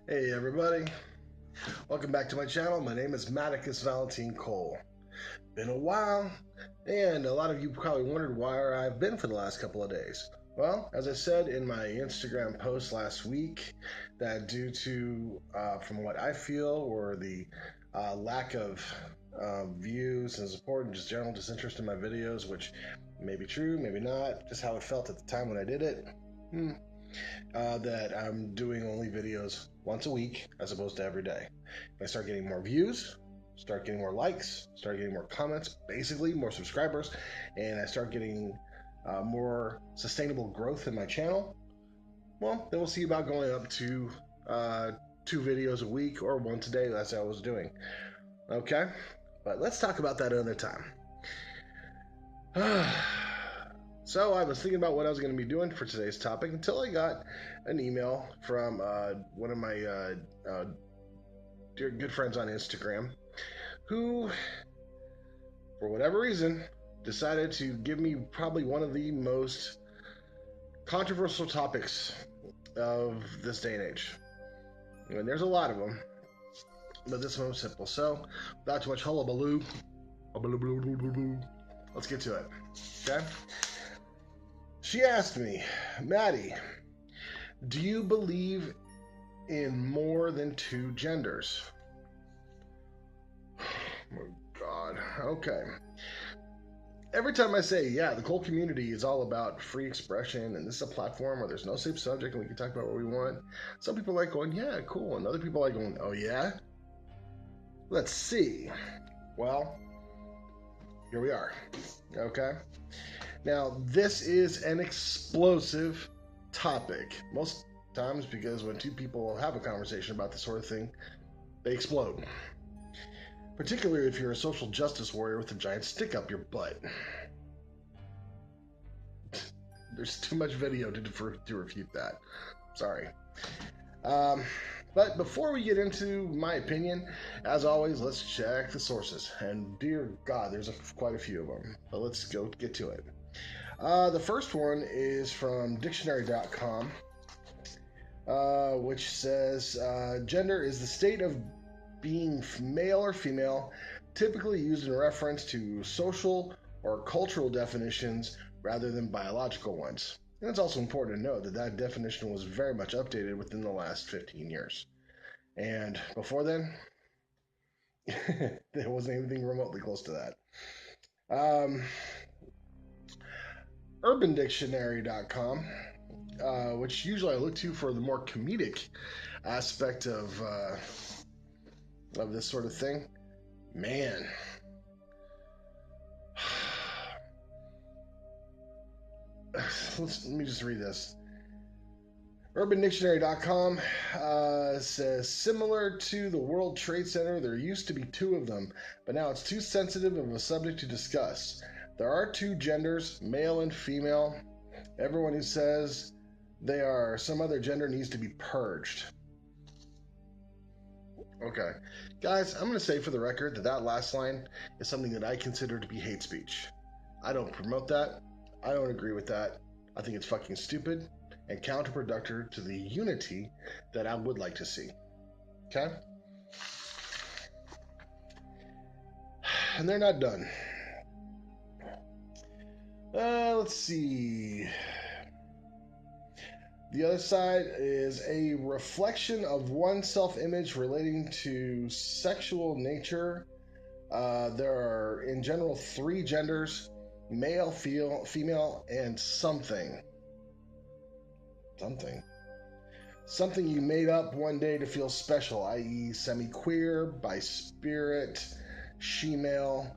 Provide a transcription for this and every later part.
Hey everybody, welcome back to my channel. My name is Matticus Valentine Cole. Been a while, and a lot of you probably wondered where I've been for the last couple of days. Well, as I said in my Instagram post last week, that due to, from what I feel, or the lack of views and support and just general disinterest in my videos, which may be true, maybe not, just how it felt at the time when I did it. That I'm doing only videos once a week as opposed to every day. If I start getting more views, start getting more likes, start getting more comments, basically more subscribers, and I start getting more sustainable growth in my channel, well, then we'll see about going up to 2 videos a week or once a day. That's how I was doing. Okay? But let's talk about that another time. So I was thinking about what I was going to be doing for today's topic until I got an email from one of my dear good friends on Instagram, who, for whatever reason, decided to give me probably one of the most controversial topics of this day and age. And there's a lot of them, but this one was simple. So, without too much hullabaloo, let's get to it. Okay? She asked me, Matti, do you believe in more than 2 genders? Oh, God. Okay. Every time I say, yeah, the Cole community is all about free expression and this is a platform where there's no safe subject and we can talk about what we want, some people like going, yeah, cool. And other people like going, oh, yeah? Let's see. Well, here we are. Okay? Now, this is an explosive topic. Most times, because when 2 people have a conversation about this sort of thing, they explode. Particularly if you're a social justice warrior with a giant stick up your butt. There's too much video to refute that. Sorry. But before we get into my opinion, as always, let's check the sources. And dear God, there's quite a few of them. But let's go get to it. The first one is from dictionary.com, which says gender is the state of being male or female, typically used in reference to social or cultural definitions rather than biological ones. And it's also important to note that that definition was very much updated within the last 15 years. And before then, there wasn't anything remotely close to that. UrbanDictionary.com, which usually I look to for the more comedic aspect of this sort of thing. Man. Let me just read this. UrbanDictionary.com says, similar to the World Trade Center, there used to be 2 of them, but now it's too sensitive of a subject to discuss. There are 2 genders, male and female. Everyone who says they are some other gender needs to be purged. Okay. Guys, I'm going to say for the record that that last line is something that I consider to be hate speech. I don't promote that. I don't agree with that. I think it's fucking stupid and counterproductive to the unity that I would like to see. Okay? And they're not done. Let's see. The other side is a reflection of one's self-image relating to sexual nature. There are, in general, 3 genders: male, female, and something. Something you made up one day to feel special, i.e. semi-queer, bi-spirit, she-male.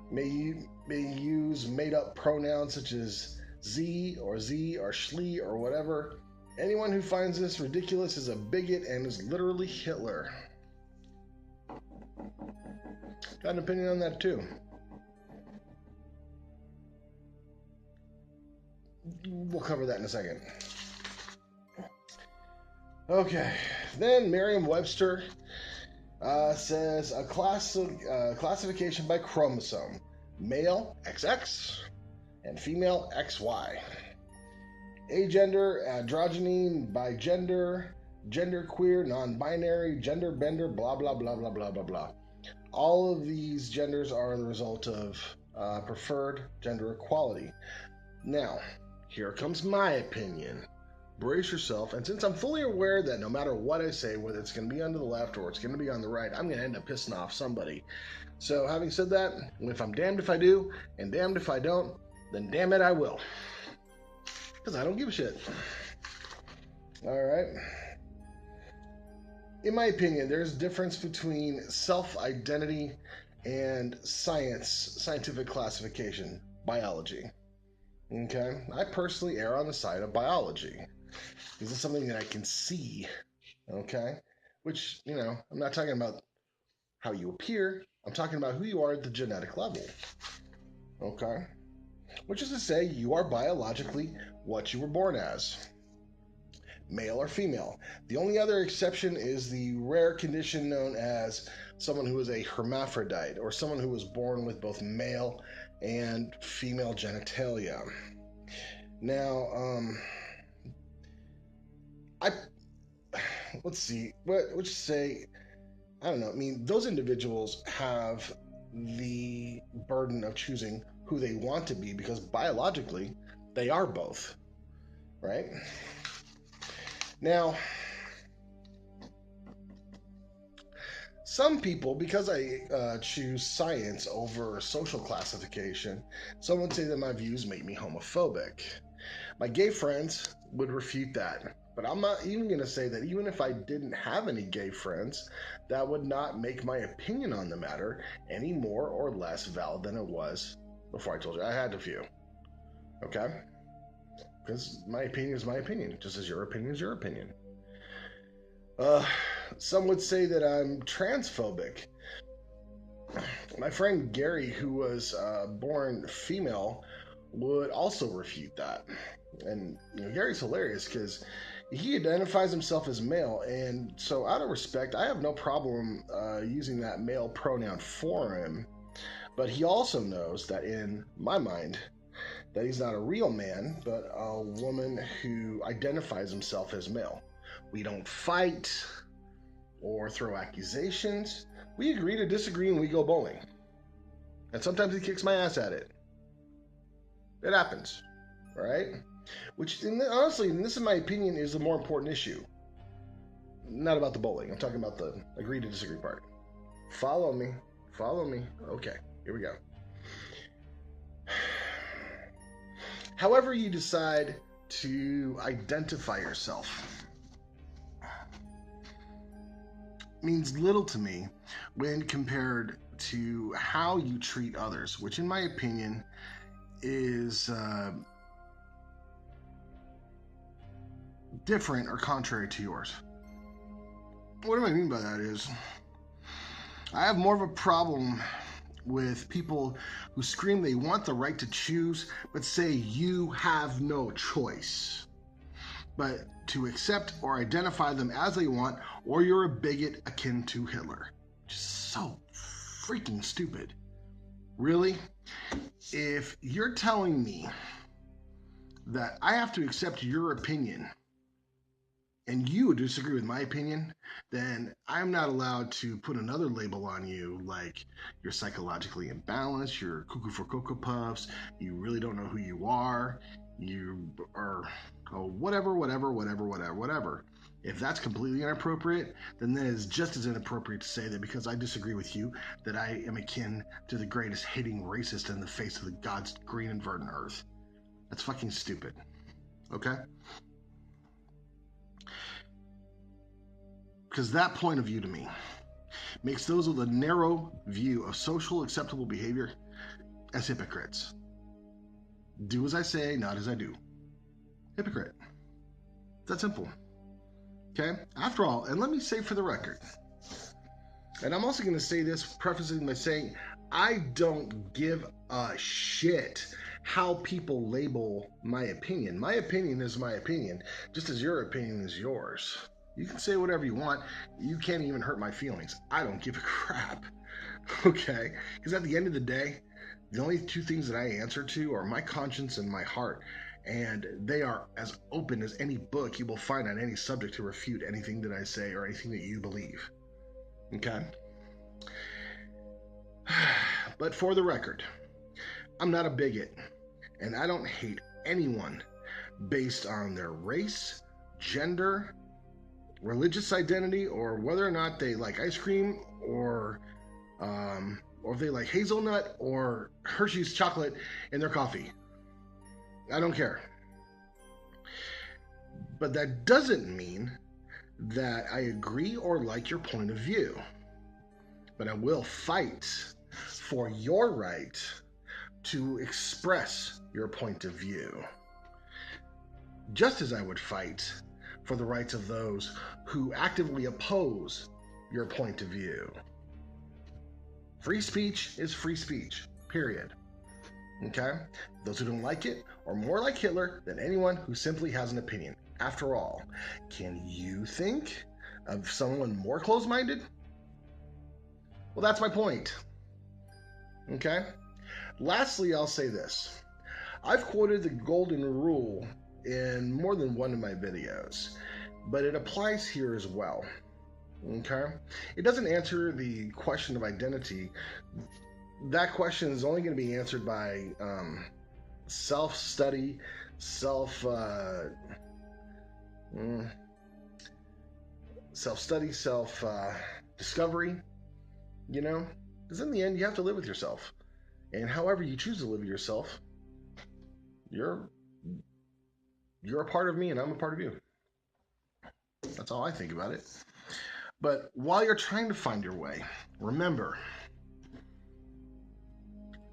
May use made-up pronouns such as Z or Schlee or whatever. Anyone who finds this ridiculous is a bigot and is literally Hitler. Got an opinion on that too. We'll cover that in a second. Okay, then Merriam-Webster says a classification by chromosome: male XX and female XY. Agender, androgyny, bigender, genderqueer, non-binary, gender bender, blah, blah, blah, blah, blah, blah, blah. All of these genders are the result of preferred gender equality. Now, here comes my opinion. Brace yourself, and since I'm fully aware that no matter what I say, whether it's going to be on the left or it's going to be on the right, I'm going to end up pissing off somebody. So, having said that, if I'm damned if I do, and damned if I don't, then damn it, I will. Because I don't give a shit. Alright. In my opinion, there's a difference between self-identity and scientific classification, biology. Okay? I personally err on the side of biology. This is something that I can see. Okay? Which, I'm not talking about how you appear. I'm talking about who you are at the genetic level. Okay? Which is to say, you are biologically what you were born as. Male or female. The only other exception is the rare condition known as someone who is a hermaphrodite, or someone who was born with both male and female genitalia. Now, let's see, what would you say? I don't know. I mean, those individuals have the burden of choosing who they want to be because biologically they are both, right? Now, some people, because I choose science over social classification, some would say that my views make me homophobic. My gay friends would refute that. But I'm not even going to say that even if I didn't have any gay friends, that would not make my opinion on the matter any more or less valid than it was before I told you I had a few. Okay? Because my opinion is my opinion, just as your opinion is your opinion. Some would say that I'm transphobic. My friend Gary, who was born female, would also refute that. And Gary's hilarious because he identifies himself as male, and so out of respect, I have no problem using that male pronoun for him. But he also knows that in my mind, that he's not a real man, but a woman who identifies himself as male. We don't fight or throw accusations. We agree to disagree and we go bowling. And sometimes he kicks my ass at it. It happens, right? Which, honestly, and this in my opinion, is the more important issue. Not about the bowling. I'm talking about the agree to disagree part. Follow me. Follow me. Okay, here we go. However you decide to identify yourself means little to me when compared to how you treat others, which in my opinion is different or contrary to yours. What do I mean by that is, I have more of a problem with people who scream they want the right to choose, but say you have no choice, but to accept or identify them as they want, or you're a bigot akin to Hitler. Just so freaking stupid. Really? If you're telling me that I have to accept your opinion and you disagree with my opinion, then I'm not allowed to put another label on you like you're psychologically imbalanced, you're cuckoo for Cocoa Puffs, you really don't know who you are, you are whatever. If that's completely inappropriate, then that is just as inappropriate to say that because I disagree with you, that I am akin to the greatest hating racist in the face of the God's green and verdant earth. That's fucking stupid. Okay? Because that point of view to me makes those with a narrow view of social acceptable behavior as hypocrites. Do as I say, not as I do. Hypocrite. It's that simple. Okay? After all, and let me say for the record, and I'm also going to say this, prefacing by saying, I don't give a shit how people label my opinion. My opinion is my opinion, just as your opinion is yours. You can say whatever you want. You can't even hurt my feelings. I don't give a crap. Okay? Because at the end of the day, the only two things that I answer to are my conscience and my heart. and they are as open as any book you will find on any subject to refute anything that I say or anything that you believe. Okay? But for the record, I'm not a bigot, and I don't hate anyone based on their race, gender, religious identity, or whether or not they like ice cream, or if they like hazelnut or Hershey's chocolate in their coffee. I don't care. But that doesn't mean that I agree or like your point of view. But I will fight for your right to express your point of view. Just as I would fight for the rights of those who actively oppose your point of view. Free speech is free speech, period. Okay? Those who don't like it are more like Hitler than anyone who simply has an opinion. After all, can you think of someone more closed-minded? Well, that's my point. Okay? Lastly, I'll say this. I've quoted the golden rule in more than one of my videos, but it applies here as well. Okay? It doesn't answer the question of identity. That question is only going to be answered by self-study, self-discovery, you know? Because in the end, you have to live with yourself. And however you choose to live with yourself, you're a part of me and I'm a part of you. That's all I think about it. But while you're trying to find your way, remember,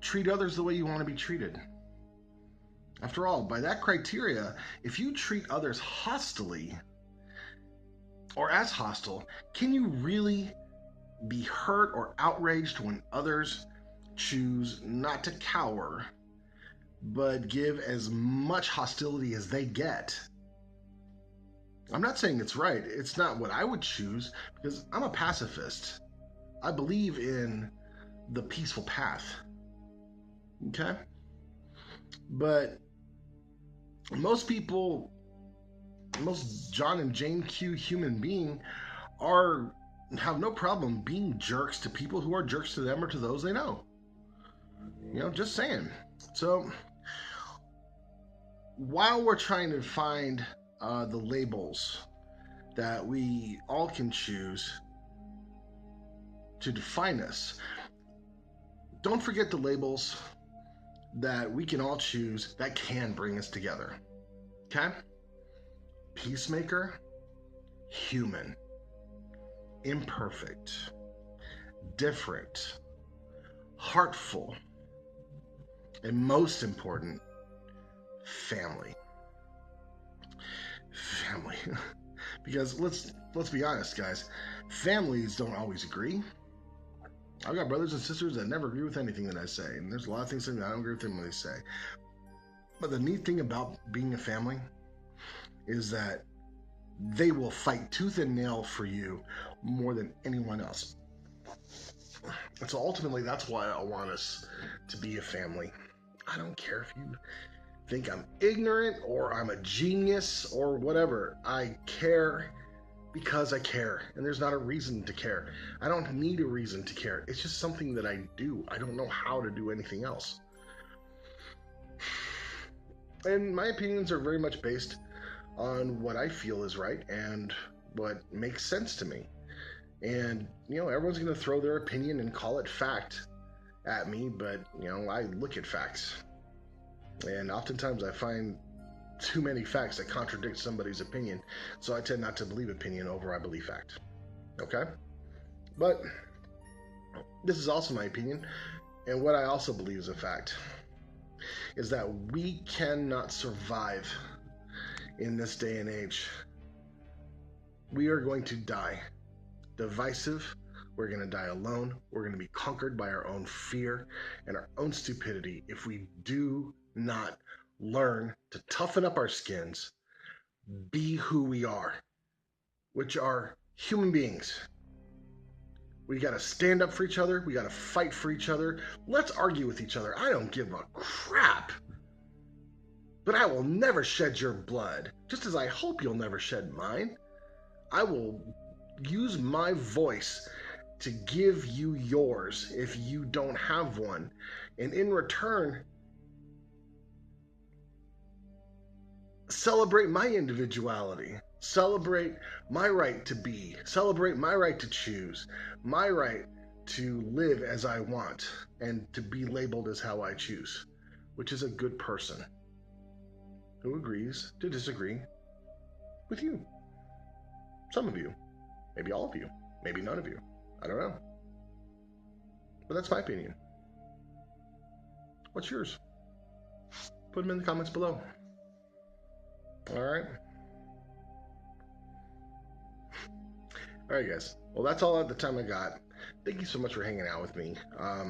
treat others the way you want to be treated. After all, by that criteria, if you treat others hostilely or as hostile, can you really be hurt or outraged when others choose not to cower, but give as much hostility as they get? I'm not saying it's right. It's not what I would choose because I'm a pacifist. I believe in the peaceful path. Okay? But most people, most John and Jane Q human being have no problem being jerks to people who are jerks to them or to those they know. You know, just saying. So, while we're trying to find the labels that we all can choose to define us, don't forget the labels that we can all choose that can bring us together. Okay? Peacemaker, human, imperfect, different, heartful, and most important, family. Family. Because let's be honest, guys, families don't always agree. I've got brothers and sisters that never agree with anything that I say, and there's a lot of things that I don't agree with them when they say. But the neat thing about being a family is that they will fight tooth and nail for you more than anyone else. And so ultimately, that's why I want us to be a family. I don't care if you think I'm ignorant or I'm a genius or whatever. I care because I care, and there's not a reason to care. I don't need a reason to care. It's just something that I do. I don't know how to do anything else. And my opinions are very much based on what I feel is right and what makes sense to me. And, you know, everyone's going to throw their opinion and call it fact at me, but, you know, I look at facts. And oftentimes I find too many facts that contradict somebody's opinion, so I tend not to believe opinion over I believe fact. Okay? But this is also my opinion, and what I also believe is a fact is that we cannot survive in this day and age. We are going to die divisive. We're going to die alone. We're going to be conquered by our own fear and our own stupidity if we do not learn to toughen up our skins, be who we are, which are human beings. We got to stand up for each other. We got to fight for each other. Let's argue with each other. I don't give a crap. but I will never shed your blood, just as I hope you'll never shed mine. I will use my voice to give you yours if you don't have one. And in return, celebrate my individuality. Celebrate my right to be. Celebrate my right to choose. My right to live as I want and to be labeled as how I choose, which is a good person who agrees to disagree with you. Some of you. Maybe all of you. Maybe none of you. I don't know. But that's my opinion. What's yours? Put them in the comments below. All right. All right, guys. Well, that's all at the time I got. Thank you so much for hanging out with me. I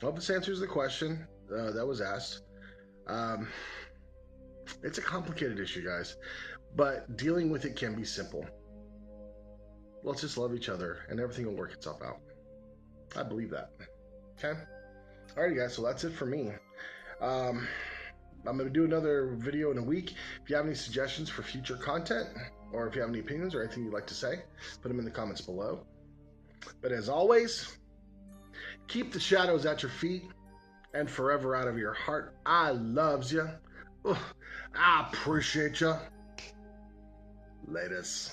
hope this answers the question that was asked. It's a complicated issue, guys, but dealing with it can be simple. Let's just love each other, and everything will work itself out. I believe that. Okay? Alrighty, guys, so that's it for me. I'm going to do another video in a week. If you have any suggestions for future content, or if you have any opinions or anything you'd like to say, put them in the comments below. But as always, keep the shadows at your feet and forever out of your heart. I loves you. I appreciate you. Latest.